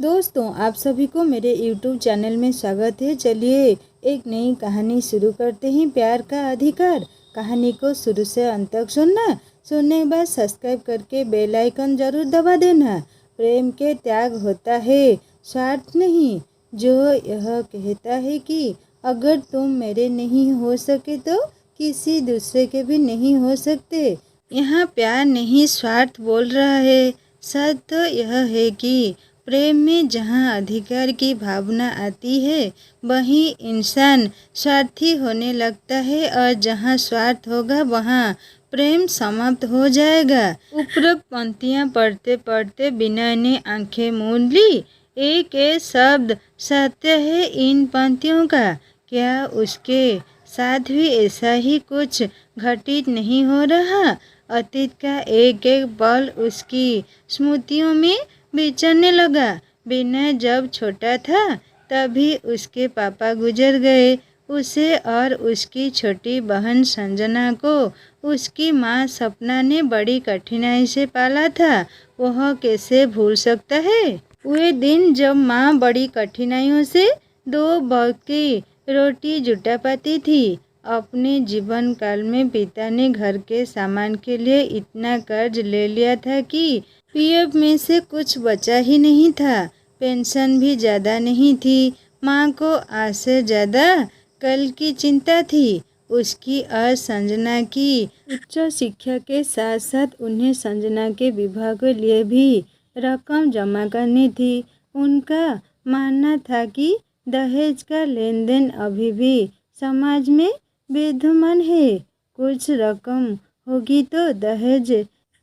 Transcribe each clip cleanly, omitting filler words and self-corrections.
दोस्तों, आप सभी को मेरे YouTube चैनल में स्वागत है। चलिए एक नई कहानी शुरू करते हैं। प्यार का अधिकार। कहानी को शुरू से अंत तक सुनने के बाद सब्सक्राइब करके बेल आइकन जरूर दबा देना। प्रेम के त्याग होता है, स्वार्थ नहीं। जो यह कहता है कि अगर तुम मेरे नहीं हो सके तो किसी दूसरे के भी नहीं हो सकते। यहाँ प्यार नहीं स्वार्थ बोल रहा है। सच तो यह है कि प्रेम में जहाँ अधिकार की भावना आती है वहीं इंसान स्वार्थी होने लगता है, और जहाँ स्वार्थ होगा वहाँ प्रेम समाप्त हो जाएगा। उपरोक्त पंक्तियाँ पढ़ते पढ़ते विनय ने आंखें मूंद ली। एक शब्द सत्य है इन पंक्तियों का। क्या उसके साथ भी ऐसा ही कुछ घटित नहीं हो रहा? अतीत का एक एक पल उसकी स्मृतियों में विचरने लगा। विनय जब छोटा था तभी उसके पापा गुजर गए। उसे और उसकी छोटी बहन संजना को उसकी माँ सपना ने बड़ी कठिनाई से पाला था। वह कैसे भूल सकता है वे दिन जब माँ बड़ी कठिनाइयों से 2 वक्त की रोटी जुटा पाती थी। अपने जीवन काल में पिता ने घर के सामान के लिए इतना कर्ज ले लिया था कि पीएफ में से कुछ बचा ही नहीं था। पेंशन भी ज़्यादा नहीं थी। माँ को आज से ज़्यादा कल की चिंता थी। उसकी और संजना की उच्च शिक्षा के साथ साथ उन्हें संजना के विवाह के लिए भी रकम जमा करनी थी। उनका मानना था कि दहेज का लेन देन अभी भी समाज में विद्यमान है। कुछ रकम होगी तो दहेज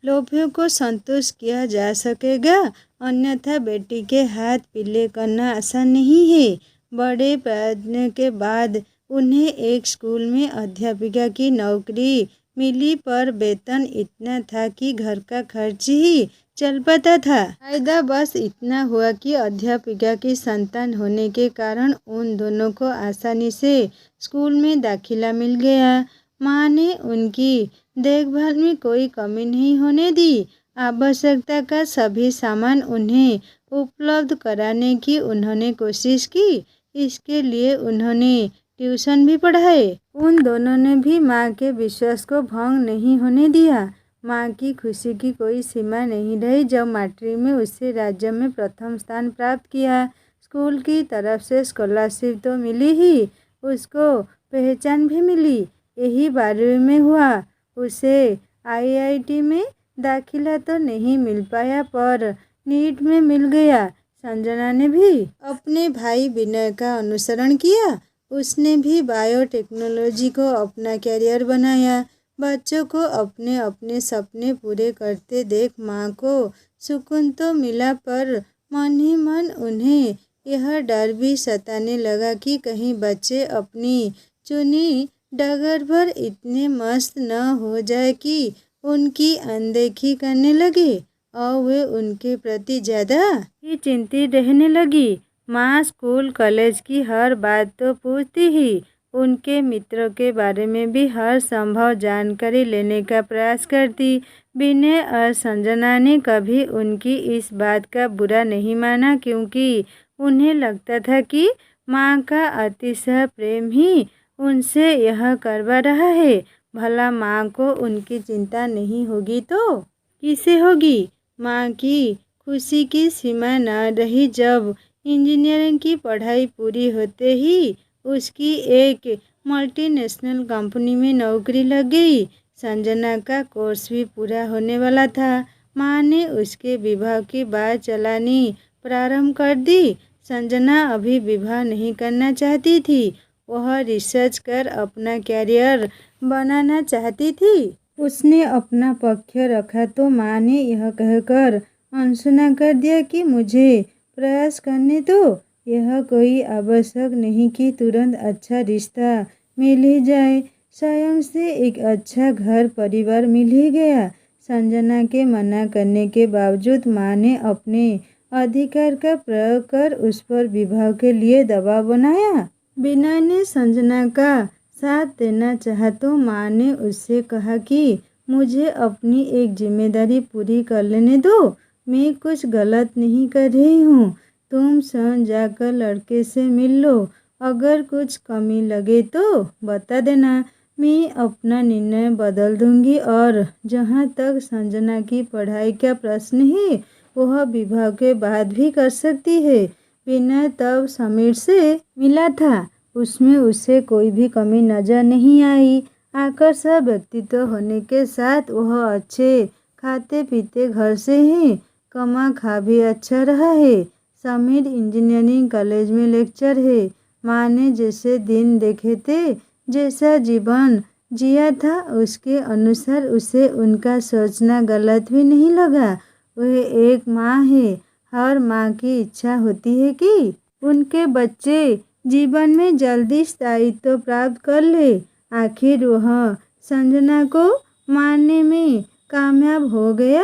लोभियों को संतुष्ट किया जा सकेगा, अन्यथा बेटी के हाथ पीले करना आसान नहीं है। बड़े प्रयत्न के बाद उन्हें एक स्कूल में अध्यापिका की नौकरी मिली, पर वेतन इतना था कि घर का खर्च ही चल पाता था। फायदा बस इतना हुआ कि अध्यापिका की संतान होने के कारण उन दोनों को आसानी से स्कूल में दाखिला मिल गया। माँ ने उनकी देखभाल में कोई कमी नहीं होने दी। आवश्यकता का सभी सामान उन्हें उपलब्ध कराने की उन्होंने कोशिश की। इसके लिए उन्होंने ट्यूशन भी पढ़ाए। उन दोनों ने भी माँ के विश्वास को भंग नहीं होने दिया। माँ की खुशी की कोई सीमा नहीं रही जब मैट्रिक में उससे राज्य में प्रथम स्थान प्राप्त किया। स्कूल की तरफ से स्कॉलरशिप तो मिली ही, उसको पहचान भी मिली। यही 12वीं में हुआ। उसे आईआईटी में दाखिला तो नहीं मिल पाया, पर नीट में मिल गया। संजना ने भी अपने भाई विनय का अनुसरण किया। उसने भी बायोटेक्नोलॉजी को अपना कैरियर बनाया। बच्चों को अपने अपने सपने पूरे करते देख माँ को सुकून तो मिला, पर मन ही मन उन्हें यह डर भी सताने लगा कि कहीं बच्चे अपनी चुनी डगर पर इतने मस्त न हो जाए कि उनकी अनदेखी करने लगे और वे उनके प्रति ज़्यादा ही चिंतित रहने लगी। माँ स्कूल कॉलेज की हर बात तो पूछती ही, उनके मित्रों के बारे में भी हर संभव जानकारी लेने का प्रयास करती। विनय और संजना ने कभी उनकी इस बात का बुरा नहीं माना, क्योंकि उन्हें लगता था कि माँ का अतिशय प्रेम ही उनसे यह करवा रहा है। भला माँ को उनकी चिंता नहीं होगी तो किसे होगी? माँ की खुशी की सीमा न रही जब इंजीनियरिंग की पढ़ाई पूरी होते ही उसकी एक मल्टीनेशनल कंपनी में नौकरी लग गई। संजना का कोर्स भी पूरा होने वाला था। माँ ने उसके विवाह की बात चलानी प्रारंभ कर दी। संजना अभी विवाह नहीं करना चाहती थी। वह रिसर्च कर अपना कैरियर बनाना चाहती थी। उसने अपना पक्ष रखा तो माँ ने यह कहकर अनसुना कर दिया कि मुझे प्रयास करने दो। यह कोई आवश्यक नहीं कि तुरंत अच्छा रिश्ता मिल ही जाए। स्वयं से एक अच्छा घर परिवार मिल ही गया। संजना के मना करने के बावजूद माँ ने अपने अधिकार का प्रयोग कर उस पर विवाह के लिए दबाव बनाया। विनय ने संजना का साथ देना चाहा तो माँ ने उससे कहा कि मुझे अपनी एक जिम्मेदारी पूरी कर लेने दो। मैं कुछ गलत नहीं कर रही हूँ। तुम स्वयं जाकर लड़के से मिल लो। अगर कुछ कमी लगे तो बता देना, मैं अपना निर्णय बदल दूंगी। और जहाँ तक संजना की पढ़ाई का प्रश्न है, वह विवाह के बाद भी कर सकती है। विनय तब समीर से मिला था, उसमें उसे कोई भी कमी नजर नहीं आई। आकर्षक व्यक्तित्व होने के साथ वह अच्छे खाते पीते घर से है, कमा खा भी अच्छा रहा है। समीर इंजीनियरिंग कॉलेज में लेक्चर है। माँ ने जैसे दिन देखे थे, जैसा जीवन जिया था, उसके अनुसार उसे उनका सोचना गलत भी नहीं लगा। वह एक माँ है। हर माँ की इच्छा होती है कि उनके बच्चे जीवन में जल्दी स्थायित्व प्राप्त कर ले। आखिर वह संजना को मारने में कामयाब हो गया।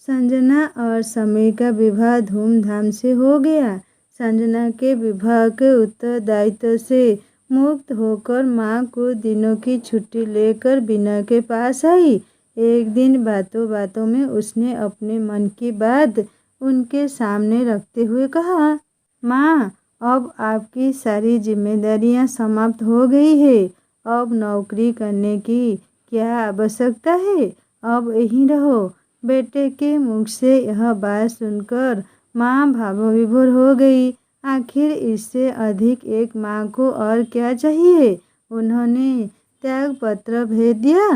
संजना और समीर का विवाह धूमधाम से हो गया। संजना के विवाह के उत्तरदायित्व से मुक्त होकर माँ कुछ दिनों की छुट्टी लेकर विनय के पास आई। एक दिन बातों बातों में उसने अपने मन की बात उनके सामने रखते हुए कहा, माँ, अब आपकी सारी जिम्मेदारियाँ समाप्त हो गई है। अब नौकरी करने की क्या आवश्यकता है, अब यहीं रहो। बेटे के मुख से यह बात सुनकर माँ भावविभोर हो गई। आखिर इससे अधिक एक माँ को और क्या चाहिए। उन्होंने त्याग पत्र भेज दिया।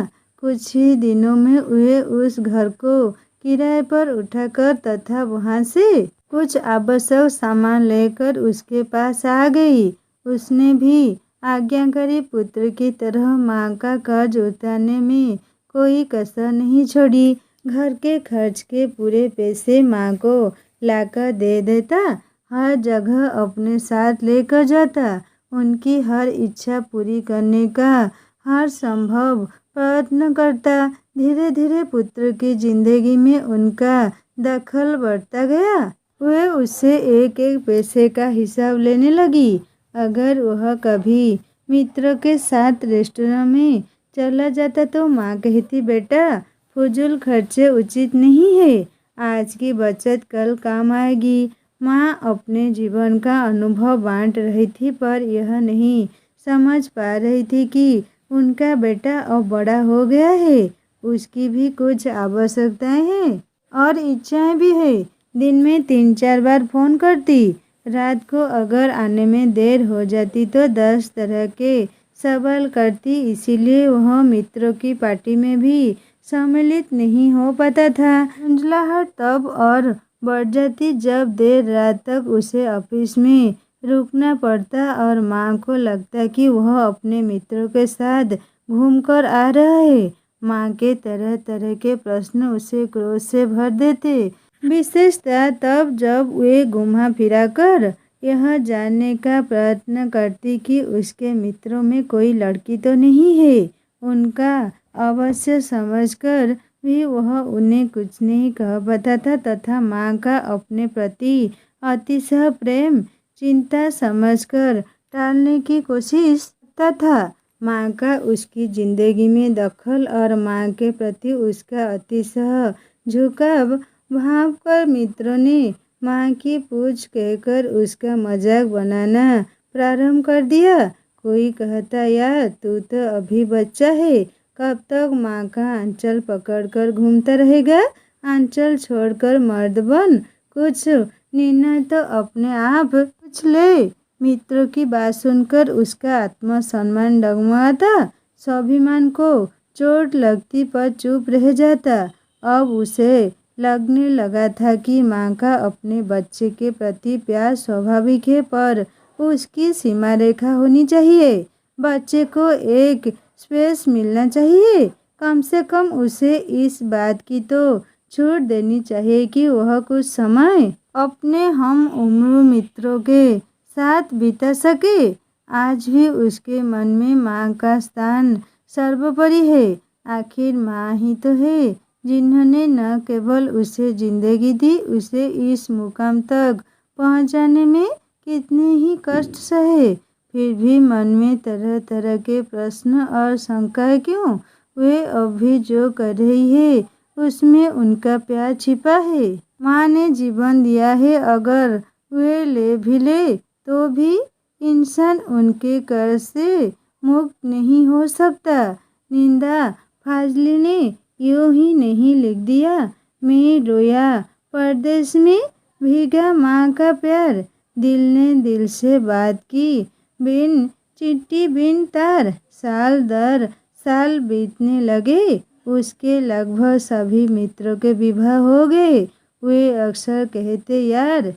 कुछ ही दिनों में वे उस घर को किराए पर उठाकर तथा वहाँ से कुछ आवश्यक सामान लेकर उसके पास आ गई। उसने भी आज्ञाकारी पुत्र की तरह माँ का कर्ज उतारने में कोई कसर नहीं छोड़ी। घर के खर्च के पूरे पैसे माँ को लाकर दे देता, हर जगह अपने साथ लेकर जाता, उनकी हर इच्छा पूरी करने का हर संभव प्रयत्न करता। धीरे धीरे पुत्र की जिंदगी में उनका दखल बढ़ता गया। वह उससे एक एक पैसे का हिसाब लेने लगी। अगर वह कभी मित्रों के साथ रेस्टोरेंट में चला जाता तो माँ कहती, बेटा, फजूल खर्चे उचित नहीं है, आज की बचत कल काम आएगी। माँ अपने जीवन का अनुभव बांट रही थी, पर यह नहीं समझ पा रही थी कि उनका बेटा अब बड़ा हो गया है, उसकी भी कुछ आवश्यकताएं हैं और इच्छाएं भी है। दिन में 3-4 बार फ़ोन करती, रात को अगर आने में देर हो जाती तो 10 तरह के सवाल करती। इसीलिए वह मित्रों की पार्टी में भी सम्मिलित नहीं हो पाता था। झंझलाहट तब और बढ़ जाती जब देर रात तक उसे ऑफिस में रुकना पड़ता और माँ को लगता कि वह अपने मित्रों के साथ घूमकर आ रहा है। माँ के तरह तरह के प्रश्न उसे क्रोध से भर देते, विशेषतः तब जब वे घुमा फिरा कर यह जानने का प्रयत्न करती कि उसके मित्रों में कोई लड़की तो नहीं है। उनका अवश्य समझकर भी वह उन्हें कुछ नहीं कह पाता था तथा माँ का अपने प्रति अतिशय प्रेम चिंता समझकर टालने की कोशिश करता था। माँ का उसकी जिंदगी में दखल और माँ के प्रति उसका अतिशय झुकाव भाव कर मित्रों ने माँ की पूछ कहकर उसका मजाक बनाना प्रारंभ कर दिया। कोई कहता, यार तू तो अभी बच्चा है, कब तक माँ का आंचल पकड़कर घूमता रहेगा। आंचल छोड़कर मर्द बन, कुछ निर्णय तो अपने आप कुछ ले। मित्रों की बात सुनकर उसका आत्मसम्मान डगमगाता, स्वाभिमान को चोट लगती पर चुप रह जाता। अब उसे लगने लगा था कि माँ का अपने बच्चे के प्रति प्यार स्वाभाविक है, पर उसकी सीमा रेखा होनी चाहिए। बच्चे को एक स्पेस मिलना चाहिए। कम से कम उसे इस बात की तो छूट देनी चाहिए कि वह कुछ समय अपने हम उम्र मित्रों के साथ बिता सके। आज भी उसके मन में माँ का स्थान सर्वोपरि है। आखिर माँ ही तो है जिन्होंने न केवल उसे जिंदगी दी, उसे इस मुकाम तक पहुँचाने में कितने ही कष्ट सहे। फिर भी मन में तरह तरह के प्रश्न और शंकाएं क्यों। वे अभी जो कर रही है उसमें उनका प्यार छिपा है। माँ ने जीवन दिया है, अगर वे ले भी ले तो भी इंसान उनके कर्ज से मुक्त नहीं हो सकता। निंदा फाजली ने यूं ही नहीं लिख दिया। मैं रोया परदेश में भीगा माँ का प्यार। दिल ने दिल से बात की बिन चिट्ठी बिन तार। साल दर साल बीतने लगे। उसके लगभग सभी मित्रों के विवाह हो गए। वे अक्सर कहते, यार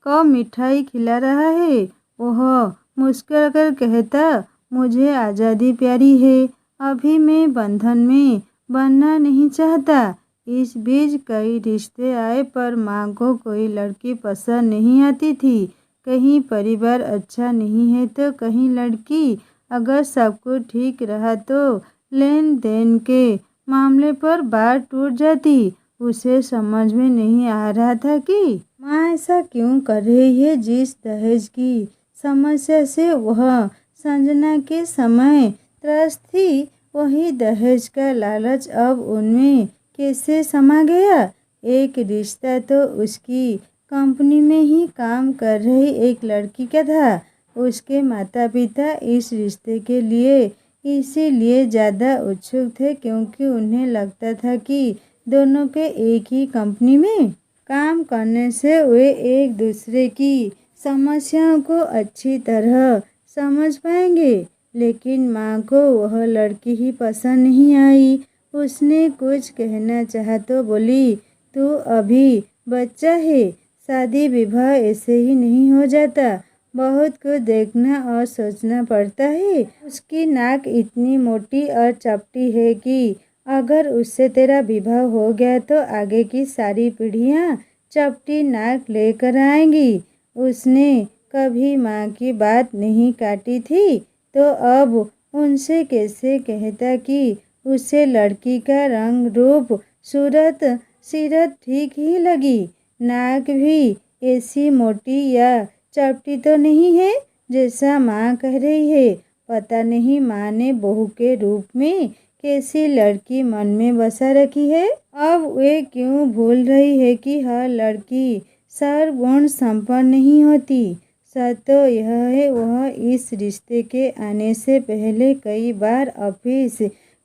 कब मिठाई खिला रहा है? वह मुस्कुरा कर कहता, मुझे आज़ादी प्यारी है, अभी मैं बंधन में बनना नहीं चाहता। इस बीच कई रिश्ते आए पर माँ को कोई लड़की पसंद नहीं आती थी। कहीं परिवार अच्छा नहीं है तो कहीं लड़की। अगर सब कुछ ठीक रहा तो लेन देन के मामले पर बात टूट जाती। उसे समझ में नहीं आ रहा था कि माँ ऐसा क्यों कर रही है। जिस दहेज की समस्या से वह संजना के समय त्रस्त थी, वही दहेज का लालच अब उनमें कैसे समा गया। एक रिश्ता तो उसकी कंपनी में ही काम कर रही एक लड़की का था। उसके माता पिता इस रिश्ते के लिए इसीलिए ज़्यादा उत्सुक थे क्योंकि उन्हें लगता था कि दोनों के एक ही कंपनी में काम करने से वे एक दूसरे की समस्याओं को अच्छी तरह समझ पाएंगे। लेकिन माँ को वह लड़की ही पसंद नहीं आई। उसने कुछ कहना चाहा तो बोली, तू अभी बच्चा है, शादी विवाह ऐसे ही नहीं हो जाता, बहुत कुछ देखना और सोचना पड़ता है। उसकी नाक इतनी मोटी और चपटी है कि अगर उससे तेरा विवाह हो गया तो आगे की सारी पीढ़ियाँ चपटी नाक लेकर आएंगी। उसने कभी माँ की बात नहीं काटी थी तो अब उनसे कैसे कहता कि उसे लड़की का रंग रूप सूरत सीरत ठीक ही लगी। नाक भी ऐसी मोटी या चपटी तो नहीं है जैसा माँ कह रही है। पता नहीं माँ ने बहू के रूप में कैसी लड़की मन में बसा रखी है। अब वे क्यों भूल रही है कि हर लड़की सर्वगुण संपन्न नहीं होती। सच तो यह है वह इस रिश्ते के आने से पहले कई बार ऑफिस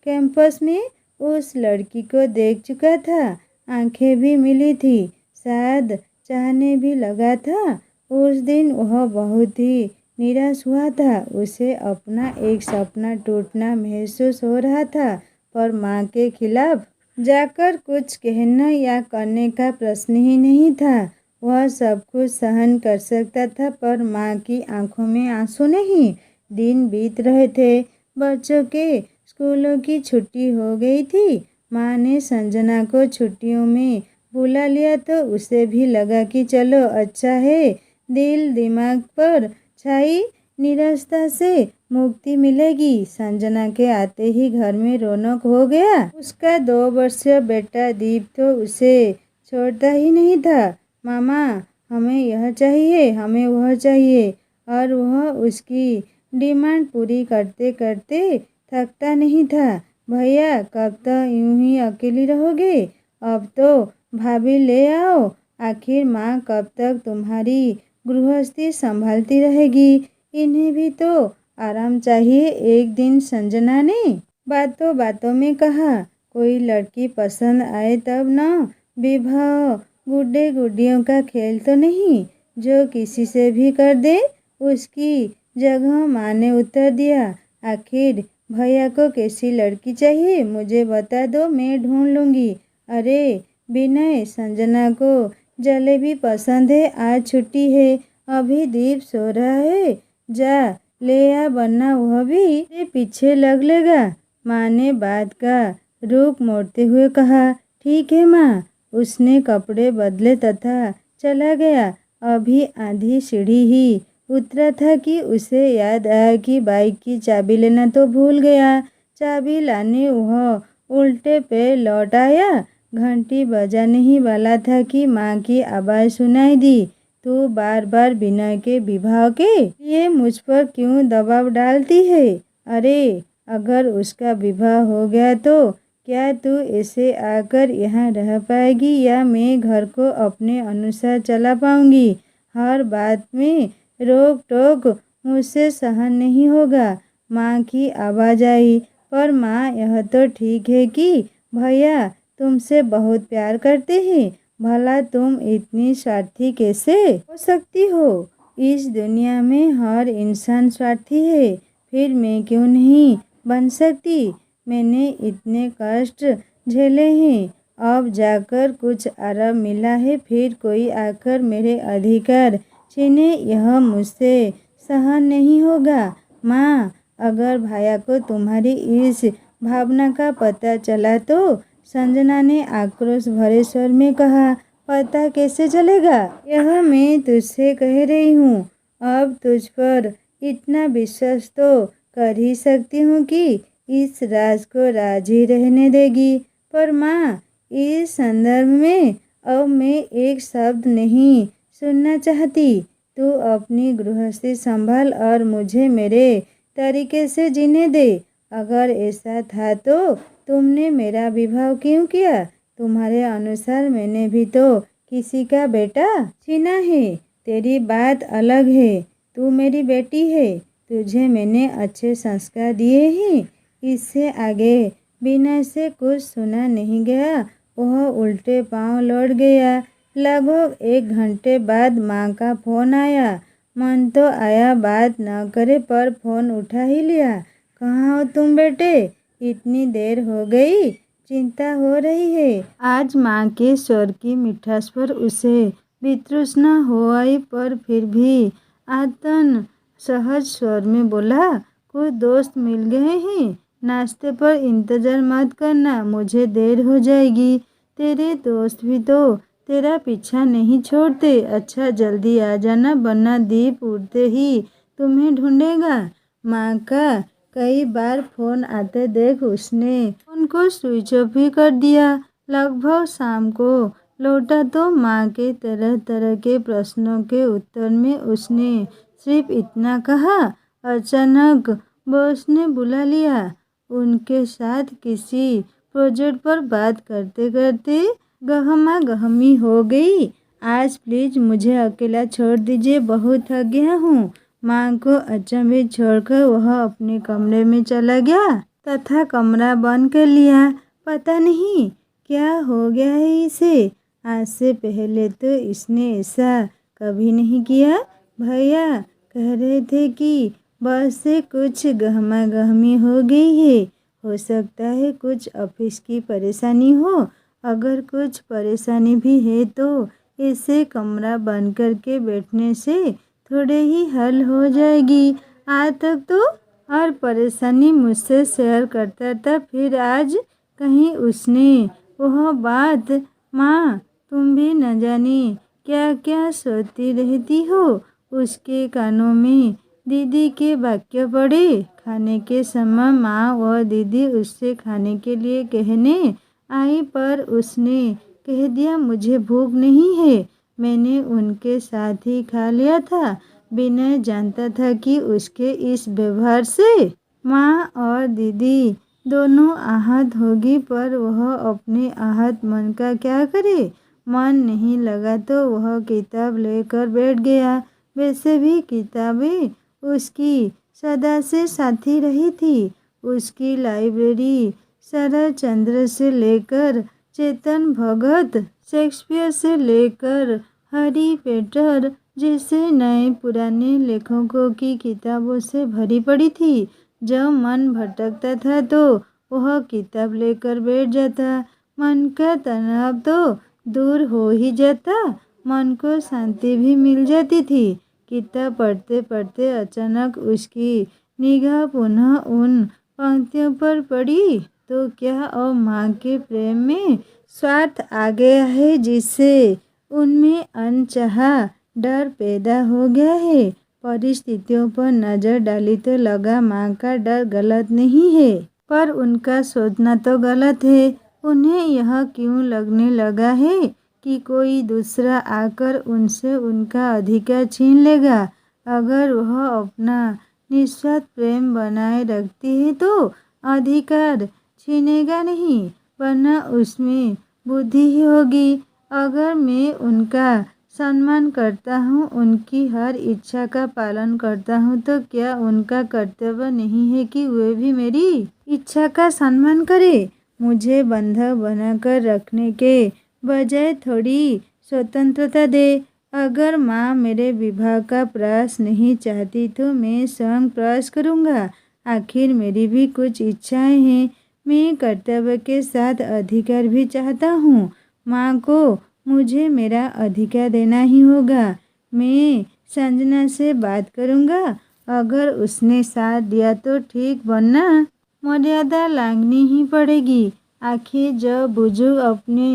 कैंपस में उस लड़की को देख चुका था। आंखें भी मिली थी, शायद चाहने भी लगा था। उस दिन वह बहुत ही निराश हुआ था। उसे अपना एक सपना टूटना महसूस हो रहा था पर माँ के खिलाफ जाकर कुछ कहना या करने का प्रश्न ही नहीं था। वह सब कुछ सहन कर सकता था पर माँ की आंखों में आंसू नहीं। दिन बीत रहे थे, बच्चों के स्कूलों की छुट्टी हो गई थी। माँ ने संजना को छुट्टियों में बुला लिया तो उसे भी लगा कि चलो अच्छा है, दिल दिमाग पर छाई निराशा से मुक्ति मिलेगी। संजना के आते ही घर में रौनक हो गया। उसका 2 वर्षीय बेटा दीप तो उसे छोड़ता ही नहीं था। मामा हमें यह चाहिए, हमें वह चाहिए, और वह उसकी डिमांड पूरी करते करते थकता नहीं था। भैया कब तक यूं ही अकेली रहोगे? अब तो भाभी ले आओ। आखिर माँ कब तक तुम्हारी गृहस्थी संभालती रहेगी? इन्हें भी तो आराम चाहिए। एक दिन संजना ने बातों बातों में कहा, कोई लड़की पसंद आए तब न, विवाह गुड्डे गुड्डियों का खेल तो नहीं जो किसी से भी कर दे। उसकी जगह माँ ने उत्तर दिया, आखिर भैया को कैसी लड़की चाहिए मुझे बता दो, मैं ढूंढ लूँगी। अरे विनय, संजना को जलेबी पसंद है, आज छुट्टी है, अभी दीप सो रहा है, जा ले आ वरना वह भी तेरे पीछे लग लेगा। माँ ने बात का रुख मोड़ते हुए कहा, ठीक है माँ। उसने कपड़े बदले तथा चला गया। अभी आधी सीढ़ी ही उतरा था कि उसे याद आया कि बाइक की चाबी लेना तो भूल गया। चाबी लाने वह उल्टे पे लौट आया। घंटी बजाने ही वाला था कि माँ की आवाज़ सुनाई दी, तू बार बार विनय के विवाह के लिए मुझ पर क्यों दबाव डालती है? अरे अगर उसका विवाह हो गया तो क्या तू ऐसे आकर यहाँ रह पाएगी या मैं घर को अपने अनुसार चला पाऊँगी? हर बात में रोक टोक मुझसे सहन नहीं होगा। माँ की आवाज़ आई, पर माँ यह तो ठीक है कि भैया तुमसे बहुत प्यार करते हैं, भला तुम इतनी स्वार्थी कैसे हो सकती हो? इस दुनिया में हर इंसान स्वार्थी है, फिर मैं क्यों नहीं बन सकती? मैंने इतने कष्ट झेले हैं, अब जाकर कुछ आराम मिला है, फिर कोई आकर मेरे अधिकार छीने, यह मुझसे सहन नहीं होगा। माँ, अगर भैया को तुम्हारी इस भावना का पता चला तो? संजना ने आक्रोश भरे स्वर में कहा। पता कैसे चलेगा? यह मैं तुझसे कह रही हूँ। अब तुझ पर इतना विश्वास तो कर ही सकती हूँ कि इस राज को राज ही रहने देगी। पर माँ, इस संदर्भ में अब मैं एक शब्द नहीं सुनना चाहती। तू अपनी गृहस्थी संभाल और मुझे मेरे तरीके से जीने दे। अगर ऐसा था तो तुमने मेरा विवाह क्यों किया? तुम्हारे अनुसार मैंने भी तो किसी का बेटा छीना है। तेरी बात अलग है, तू मेरी बेटी है, तुझे मैंने अच्छे संस्कार दिए हैं। इससे आगे बिना से कुछ सुना नहीं गया। वह उल्टे पांव लौट गया। लगभग 1 घंटे बाद माँ का फोन आया। मन तो आया बात न करे, पर फोन उठा ही लिया। कहाँ हो तुम बेटे? इतनी देर हो गई, चिंता हो रही है। आज माँ के स्वर की मिठास पर उसे वितृष्णा हो आई, पर फिर भी आतन सहज स्वर में बोला, कुछ दोस्त मिल गए हैं, नाश्ते पर इंतज़ार मत करना, मुझे देर हो जाएगी। तेरे दोस्त भी तो तेरा पीछा नहीं छोड़ते। अच्छा जल्दी आ जाना, वरना दीप उड़ते ही तुम्हें ढूंढेगा। माँ का कई बार फोन आते देख उसने उनको स्विच ऑफ ही कर दिया। लगभग शाम को लौटा तो माँ के तरह तरह के प्रश्नों के उत्तर में उसने सिर्फ इतना कहा, अचानक बॉस ने बुला लिया। उनके साथ किसी प्रोजेक्ट पर बात करते करते गहमा गहमी हो गई। आज प्लीज मुझे अकेला छोड़ दीजिए, बहुत थक गया हूँ। माँ को अचंभित छोड़कर वह अपने कमरे में चला गया तथा कमरा बंद कर लिया। पता नहीं क्या हो गया है इसे। आज से पहले तो इसने ऐसा कभी नहीं किया। भैया कह रहे थे कि बस से कुछ गहमा गहमी हो गई है। हो सकता है कुछ ऑफिस की परेशानी हो। अगर कुछ परेशानी भी है तो ऐसे कमरा बंद करके बैठने से थोड़े ही हल हो जाएगी। आज तक तो हर परेशानी मुझसे शेयर करता था, फिर आज कहीं उसने वह बात। माँ, तुम भी न जाने क्या क्या सोचती रहती हो। उसके कानों में दीदी के वाक्य पड़े। खाने के समय माँ व दीदी उससे खाने के लिए कहने आई, पर उसने कह दिया मुझे भूख नहीं है। मैंने उनके साथ ही खा लिया था। विनय जानता था कि उसके इस व्यवहार से माँ और दीदी दोनों आहत होगी, पर वह अपने आहत मन का क्या करे। मन नहीं लगा तो वह किताब लेकर बैठ गया। वैसे भी किताबें उसकी सदा से साथी रही थी। उसकी लाइब्रेरी शरद चंद्र से लेकर चेतन भगत, शेक्सपियर से लेकर हैरी पॉटर जैसे नए पुराने लेखकों की किताबों से भरी पड़ी थी। जब मन भटकता था तो वह किताब लेकर बैठ जाता। मन का तनाव तो दूर हो ही जाता, मन को शांति भी मिल जाती थी। किताब पढ़ते पढ़ते अचानक उसकी निगाह पुनः उन पंक्तियों पर पड़ी। तो क्या अब माँ के प्रेम में स्वार्थ आ गया है, जिससे उनमें अनचाहा डर पैदा हो गया है। परिस्थितियों पर नजर डाली तो लगा माँ का डर गलत नहीं है, पर उनका सोचना तो गलत है। उन्हें यह क्यों लगने लगा है कि कोई दूसरा आकर उनसे उनका अधिकार छीन लेगा। अगर वह अपना निस्वार्थ प्रेम बनाए रखती है तो अधिकार छीनेगा नहीं, वरना उसमें बुद्धि ही होगी। अगर मैं उनका सम्मान करता हूँ, उनकी हर इच्छा का पालन करता हूँ, तो क्या उनका कर्तव्य नहीं है कि वे भी मेरी इच्छा का सम्मान करे? मुझे बंधक बनाकर रखने के बजाय थोड़ी स्वतंत्रता दे। अगर माँ मेरे विवाह का प्रयास नहीं चाहती तो मैं स्वयं प्रयास करूँगा। आखिर मेरी भी कुछ इच्छाएं हैं। मैं कर्तव्य के साथ अधिकार भी चाहता हूँ। माँ को मुझे मेरा अधिकार देना ही होगा। मैं संजना से बात करूँगा, अगर उसने साथ दिया तो ठीक, वरना मर्यादा लांघनी ही पड़ेगी। आखिर जब बुजुर्ग अपने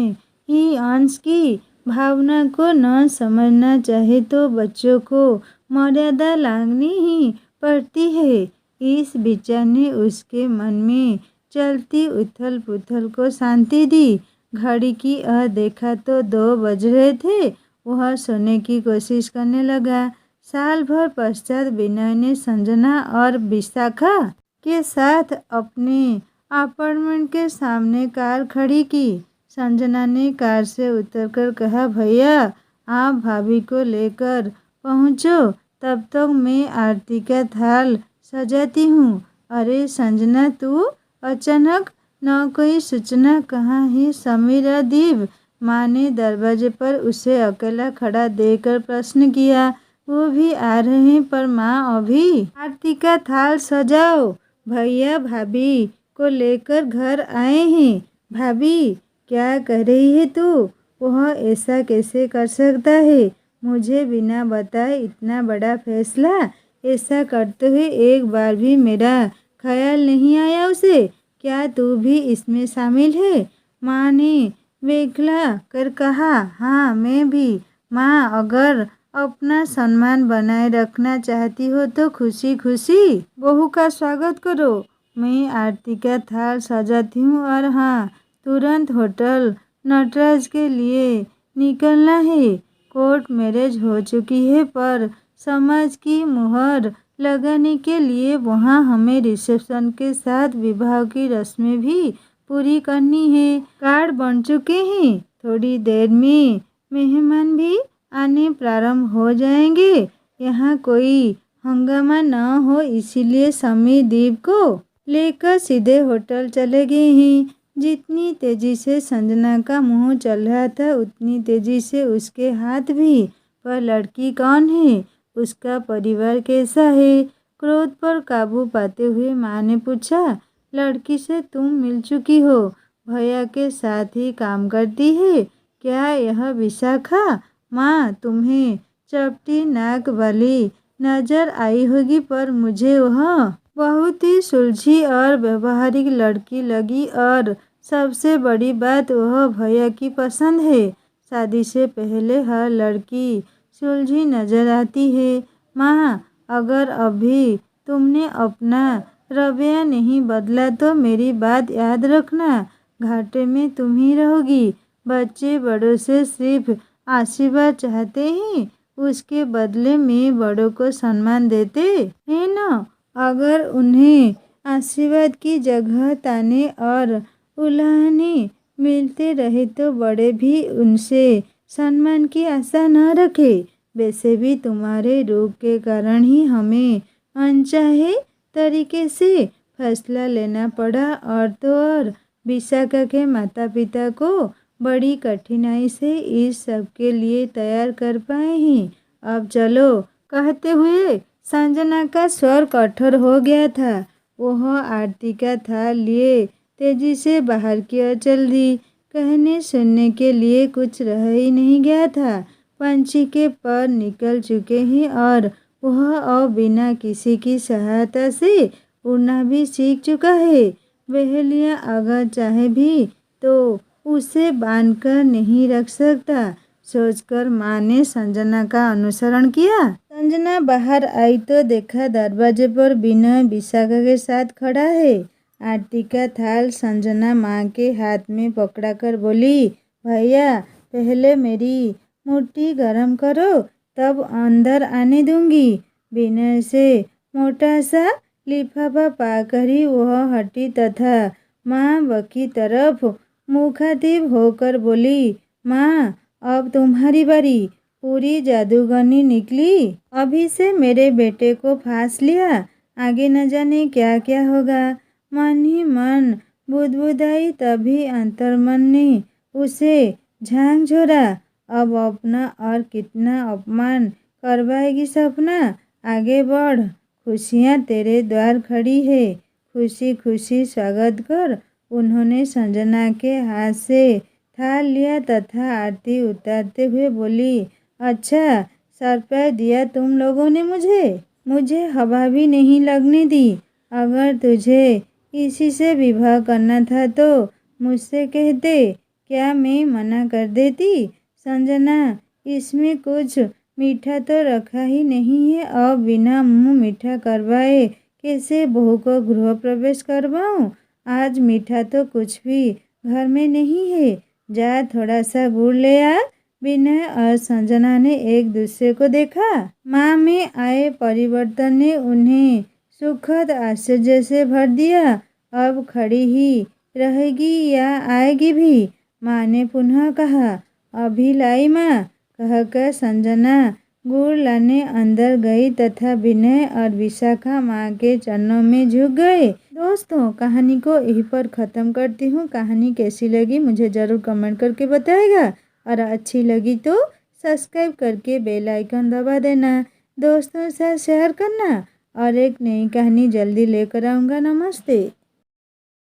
ही अंश की भावना को न समझना चाहे तो बच्चों को मर्यादा लांघनी ही पड़ती है। इस विचार ने उसके मन में चलती उथल पुथल को शांति दी। घड़ी की देखा तो 2 बज रहे थे। वह सोने की कोशिश करने लगा। साल भर पश्चात विनय ने संजना और विशाखा के साथ अपने अपार्टमेंट के सामने कार खड़ी की। संजना ने कार से उतरकर कहा, भैया आप भाभी को लेकर पहुँचो, तब तक मैं आरती का थाल सजाती हूँ। अरे संजना, तू अचानक, न कोई सूचना, कहाँ है समीर और दीप? माँ ने दरवाजे पर उसे अकेला खड़ा देखकर प्रश्न किया। वो भी आ रहे हैं, पर माँ अभी आरती का थाल सजाओ, भैया भाभी को लेकर घर आए हैं। भाभी, क्या कह रही है तू? वह ऐसा कैसे कर सकता है? मुझे बिना बताए इतना बड़ा फैसला? ऐसा करते हुए एक बार भी मेरा ख्याल नहीं आया उसे। क्या तू भी इसमें शामिल है? माँ ने वेखला कर कहा, हाँ मैं भी। माँ, अगर अपना सम्मान बनाए रखना चाहती हो तो खुशी खुशी बहू का स्वागत करो। मैं आरती का थाल सजाती हूँ और हाँ, तुरंत होटल नटराज के लिए निकलना है। कोर्ट मैरिज हो चुकी है, पर समाज की मुहर लगाने के लिए वहाँ हमें रिसेप्शन के साथ विवाह की रस्में भी पूरी करनी है। कार्ड बन चुके हैं। थोड़ी देर में मेहमान भी आने प्रारंभ हो जाएंगे। यहाँ कोई हंगामा न हो, इसीलिए समीर दीप को लेकर सीधे होटल चले गए हैं। जितनी तेजी से संजना का मुंह चल रहा था, उतनी तेजी से उसके हाथ भी। पर लड़की कौन है? उसका परिवार कैसा है? क्रोध पर काबू पाते हुए माँ ने पूछा, लड़की से तुम मिल चुकी हो? भैया के साथ ही काम करती है क्या यह विशाखा? माँ, तुम्हें चपटी नाक वाली नजर आई होगी, पर मुझे वह बहुत ही सुलझी और व्यवहारिक लड़की लगी, और सबसे बड़ी बात, वह भैया की पसंद है। शादी से पहले हर लड़की सुलझी नजर आती है। माँ, अगर अभी तुमने अपना रवैया नहीं बदला तो मेरी बात याद रखना, घाटे में तुम ही रहोगी। बच्चे बड़ों से सिर्फ आशीर्वाद चाहते हैं, उसके बदले में बड़ों को सम्मान देते हैं न। अगर उन्हें आशीर्वाद की जगह ताने और उल्हाने मिलते रहे तो बड़े भी उनसे सम्मान की आशा न रखे। वैसे भी तुम्हारे रोग के कारण ही हमें अनचाहे तरीके से फैसला लेना पड़ा, और तो और विशाखा के माता पिता को बड़ी कठिनाई से इस सब के लिए तैयार कर पाए हैं। अब चलो। कहते हुए संजना का स्वर कठोर हो गया था। वह आरती का थाल लिए तेजी से बाहर की ओर चल दी। कहने सुनने के लिए कुछ रह ही नहीं गया था। पंछी के पर निकल चुके हैं और वह अब बिना किसी की सहायता से उड़ना भी सीख चुका है। बहेलिया अगर चाहे भी तो उसे बांधकर नहीं रख सकता, सोचकर माँ ने संजना का अनुसरण किया। संजना बाहर आई तो देखा दरवाजे पर विनय विशाखा के साथ खड़ा है। आरती का थाल संजना माँ के हाथ में पकड़ाकर बोली, भैया, पहले मेरी मुट्ठी गरम करो, तब अंदर आने दूंगी। विनय से मोटा सा लिफाफा पाकर ही वह हटी तथा माँ की तरफ मुखातिब होकर बोली, माँ, अब तुम्हारी बारी। पूरी जादूगरनी निकली। अभी से मेरे बेटे को फांस लिया, आगे न जाने क्या क्या होगा। मन ही मन बुदबुदाई, तभी अंतर्मन ने उसे झांझोरा। अब अपना और कितना अपमान करवाएगी सपना। आगे बढ़, खुशियाँ तेरे द्वार खड़ी है, खुशी खुशी स्वागत कर। उन्होंने संजना के हाथ से थाल लिया तथा आरती उतारते हुए बोली, अच्छा सरप्राइज दिया तुम लोगों ने मुझे हवा भी नहीं लगने दी। अगर तुझे इसी से विवाह करना था तो मुझसे कहते, क्या मैं मना कर देती। संजना, इसमें कुछ मीठा तो रखा ही नहीं है। अब बिना मुंह मीठा करवाए कैसे बहू को गृह प्रवेश करवाऊं। आज मीठा तो कुछ भी घर में नहीं है, जा थोड़ा सा गुड़ ले आ। विनय और संजना ने एक दूसरे को देखा। माँ में आए परिवर्तन ने उन्हें सुखद आश्चर्य से भर दिया। अब खड़ी ही रहेगी या आएगी भी, माँ ने पुनः कहा। अभी लाई माँ, कहकर संजना गुड़ लाने अंदर गई तथा विनय और विशाखा माँ के चरणों में झुक गए। दोस्तों, कहानी को यहीं पर ख़त्म करती हूँ। कहानी कैसी लगी मुझे ज़रूर कमेंट करके बताएगा, और अच्छी लगी तो सब्सक्राइब करके बेल आइकन दबा देना, दोस्तों के साथ शेयर करना, और एक नई कहानी जल्दी लेकर आऊँगा। नमस्ते।